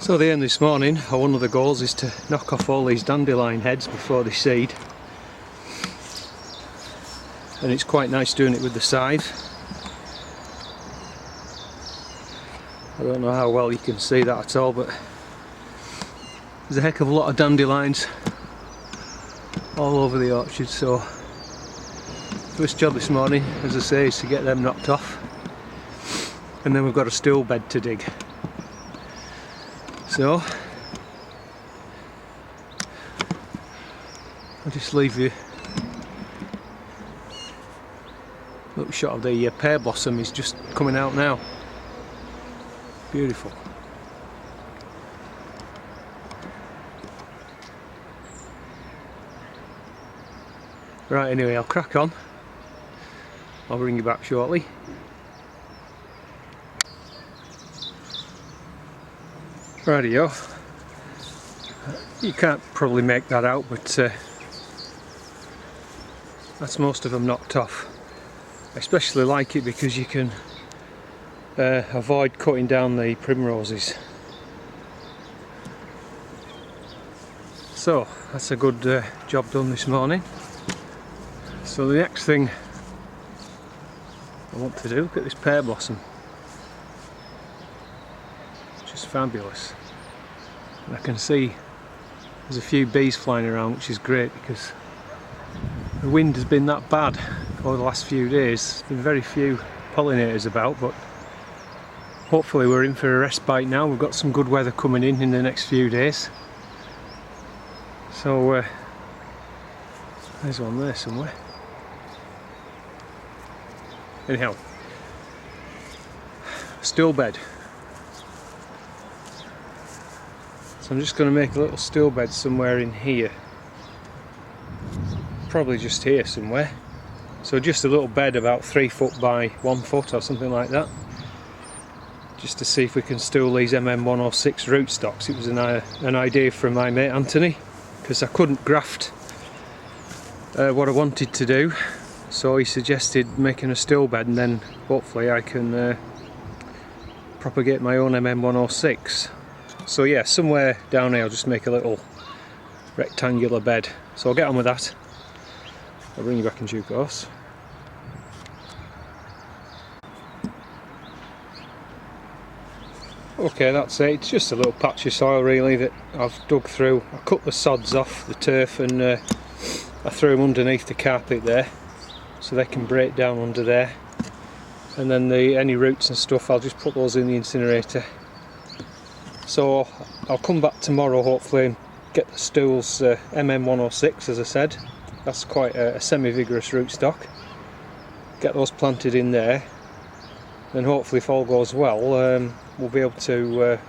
So the aim this morning, or one of the goals, is to knock off all these dandelion heads before they seed. And it's quite nice doing it with the scythe. I don't know how well you can see that at all, but there's a heck of a lot of dandelions all over the orchard, so first job this morning, as I say, is to get them knocked off, and then we've got a stool bed to dig. So I'll just leave you a little shot of the pear blossom is just coming out now. Beautiful. Right, anyway, I'll crack on. I'll bring you back shortly. Rightio. You can't probably make that out, but that's most of them knocked off. I especially like it because you can avoid cutting down the primroses. So that's a good job done this morning. So the next thing I want to do, look at this pear blossom. It's just fabulous. And I can see there's a few bees flying around, which is great because the wind has been that bad over the last few days. There's been very few pollinators about, but hopefully we're in for a respite now. We've got some good weather coming in the next few days. So there's one there somewhere. Anyhow, stool bed. So I'm just going to make a little stool bed somewhere in here. Probably just here somewhere. So just a little bed about 3 foot by 1 foot or something like that. Just to see if we can stool these MM106 rootstocks. It was an idea from my mate Anthony, because I couldn't graft what I wanted to do. So he suggested making a stool bed, and then hopefully I can propagate my own MM106. So yeah, somewhere down here I'll just make a little rectangular bed. So I'll get on with that. I'll bring you back in due course. Okay, that's it. It's just a little patch of soil really that I've dug through. I cut the sods off the turf and I threw them underneath the carpet there, so they can break down under there, and then any roots and stuff I'll just put those in the incinerator. So I'll come back tomorrow hopefully and get the stools MM106, as I said. That's quite a semi-vigorous rootstock. Get those planted in there, and hopefully if all goes well we'll be able to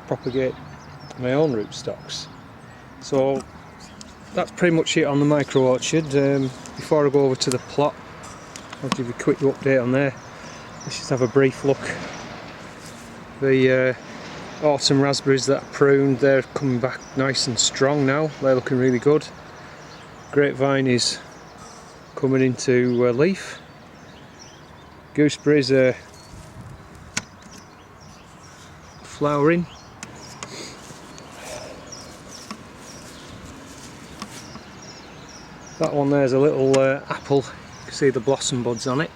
propagate my own rootstocks. So that's pretty much it on the micro orchard. Before I go over to the plot, I'll give you a quick update on there. Let's just have a brief look. The autumn raspberries that I pruned, they're coming back nice and strong now. They're looking really good. Grapevine is coming into leaf. Gooseberries are flowering. That one there's a little apple. You can see the blossom buds on it.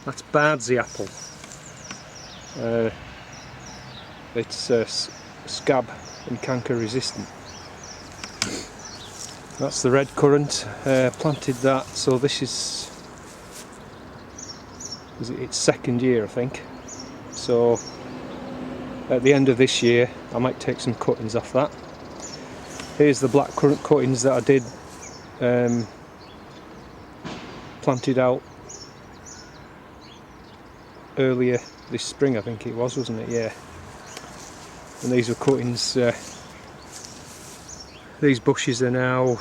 That's Bardsey apple. It's scab and canker resistant. That's the red currant. Planted that, so this is its second year I think. So at the end of this year I might take some cuttings off that. Here's the black currant cuttings that I did planted out earlier this spring, I think it was, wasn't it? Yeah. And these were cuttings. These bushes are now,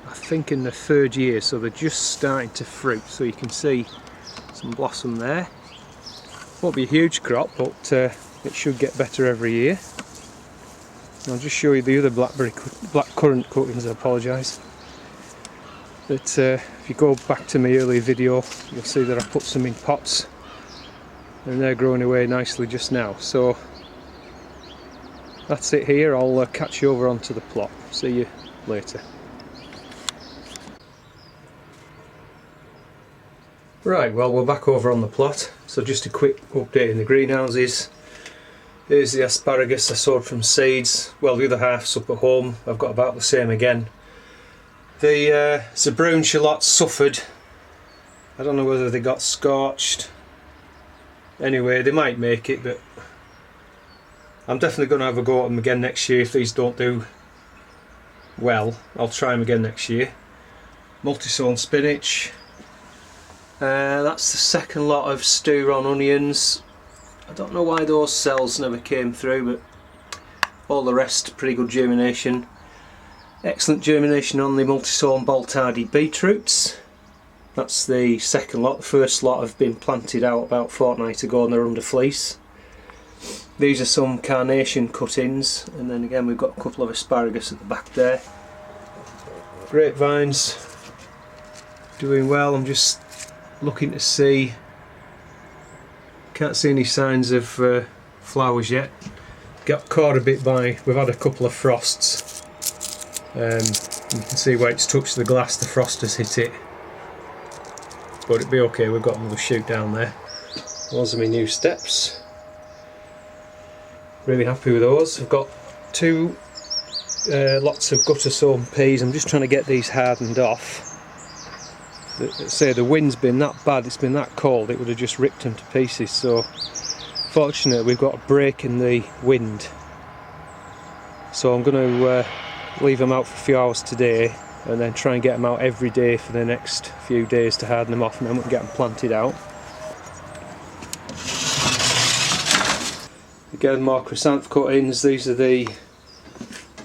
I think, in the third year, so they're just starting to fruit. So you can see some blossom there. Won't be a huge crop, but it should get better every year. And I'll just show you the other black currant cuttings. I apologise. But if you go back to my earlier video, you'll see that I put some in pots, and they're growing away nicely just now. So that's it here. I'll catch you over onto the plot. See you later. Right, well, we're back over on the plot. So just a quick update in the greenhouses. Here's the asparagus I sowed from seeds. Well, the other half's up at home. I've got about the same again. The brown shallots suffered. I don't know whether they got scorched. Anyway, they might make it, but I'm definitely going to have a go at them again next year if these don't do well. I'll try them again next year. Multi-sown spinach. That's the second lot of stew-on onions. I don't know why those cells never came through, but all the rest pretty good germination. Excellent germination on the multi-sown Baltardi beetroots. That's the second lot. The first lot have been planted out about a fortnight ago and they're under fleece. These are some carnation cuttings, and then again we've got a couple of asparagus at the back there. Grapevines doing well. I'm just looking to see, can't see any signs of flowers yet. Got caught a bit by, we've had a couple of frosts. You can see where it's touched the glass, the frost has hit it. But it'll be okay, we've got another shoot down there. Those are my new steps. Really happy with those. I've got two lots of gutter sown peas. I'm just trying to get these hardened off. Say the wind's been that bad, it's been that cold, it would have just ripped them to pieces. So fortunately we've got a break in the wind. So I'm going to leave them out for a few hours today and then try and get them out every day for the next few days to harden them off, and then we can get them planted out. Again, more chrysanthemum cuttings. These are the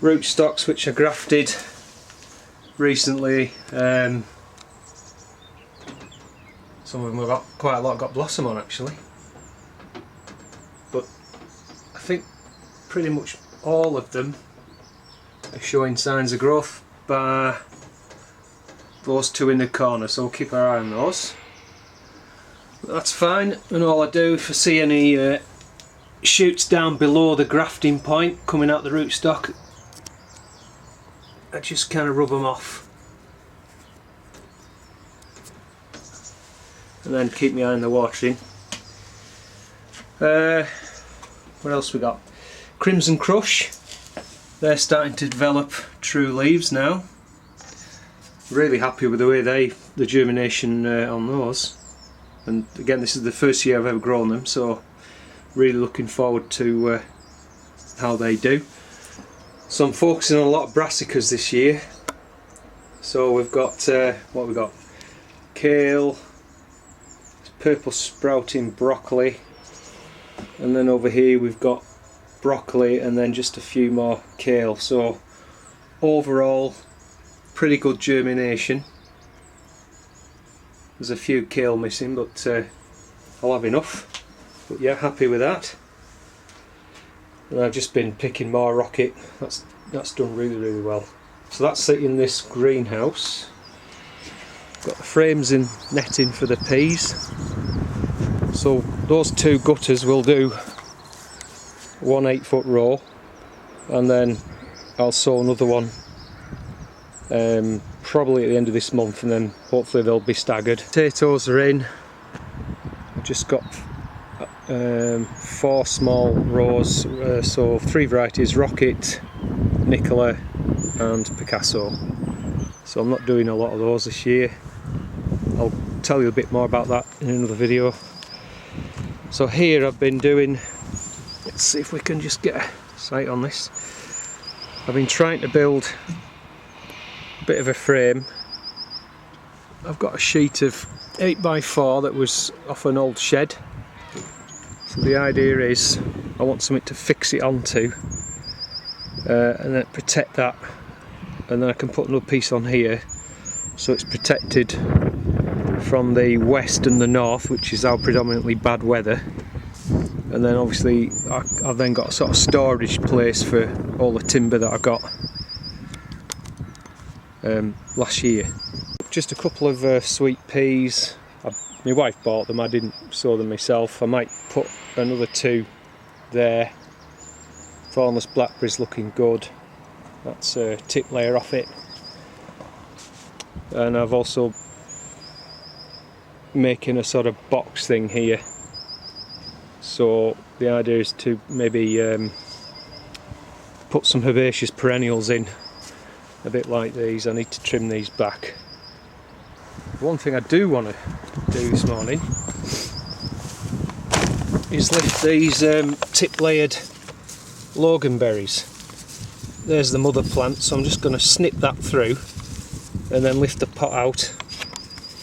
rootstocks which I grafted recently. Some of them have got quite a lot got blossom on actually, but I think pretty much all of them are showing signs of growth, bar those two in the corner, so we'll keep our eye on those. But that's fine, and all I do if I see any shoots down below the grafting point coming out the rootstock, I just kind of rub them off. And then keep my eye on the watering. What else we got? Crimson Crush. They're starting to develop true leaves now. Really happy with the way the germination on those. And again, this is the first year I've ever grown them, so really looking forward to how they do. So I'm focusing on a lot of brassicas this year. So we've got what we got? Kale, purple sprouting broccoli, and then over here we've got broccoli and then just a few more kale. So overall pretty good germination. There's a few kale missing, but I'll have enough. But yeah, happy with that. And I've just been picking more rocket. That's done really well. So that's it in this greenhouse. Got the frames in netting for the peas. So those two gutters will do one 8-foot row, and then I'll sow another one probably at the end of this month, and then hopefully they'll be staggered. Potatoes are in. I've just got 4 small rows, so 3 varieties: Rocket, Nicola and Picasso. So I'm not doing a lot of those this year. I'll tell you a bit more about that in another video. So here I've been doing, let's see if we can just get a sight on this. I've been trying to build a bit of a frame. I've got a sheet of 8x4 that was off an old shed. So the idea is I want something to fix it onto and then protect that, and then I can put another piece on here so it's protected from the west and the north, which is our predominantly bad weather. And then obviously I've then got a sort of storage place for all the timber that I got last year. Just a couple of sweet peas. My wife bought them, I didn't sow them myself. I might put another 2 there thornless blackberries looking good. That's a tip layer off it. And I've also making a sort of box thing here. So the idea is to maybe put some herbaceous perennials in, a bit like these. I need to trim these back. One thing I do want to do this morning is lift these tip layered Loganberries. There's the mother plant, so I'm just going to snip that through and then lift the pot out,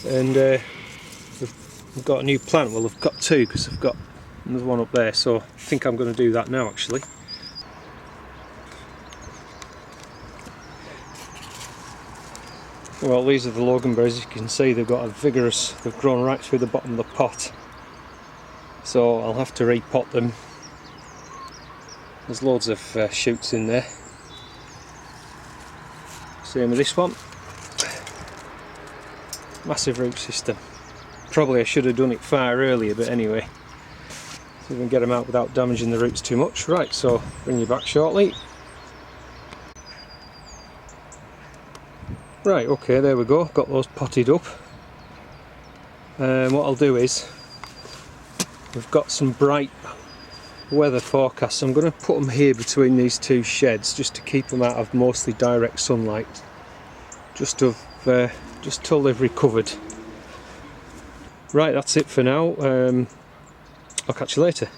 and we've got a new plant. Well, I've got two because I've got another one up there, so I think I'm going to do that now actually. Well, these are the Loganberries. As you can see, they've got a vigorous, they've grown right through the bottom of the pot, so I'll have to repot them. There's loads of shoots in there. Same with this one. Massive root system. Probably I should have done it far earlier, but anyway, so we can get them out without damaging the roots too much. Right, so bring you back shortly. Right, okay, there we go, got those potted up. What I'll do is, we've got some bright weather forecast, so I'm going to put them here between these two sheds just to keep them out of mostly direct sunlight, just till they've recovered. Right, that's it for now. I'll catch you later.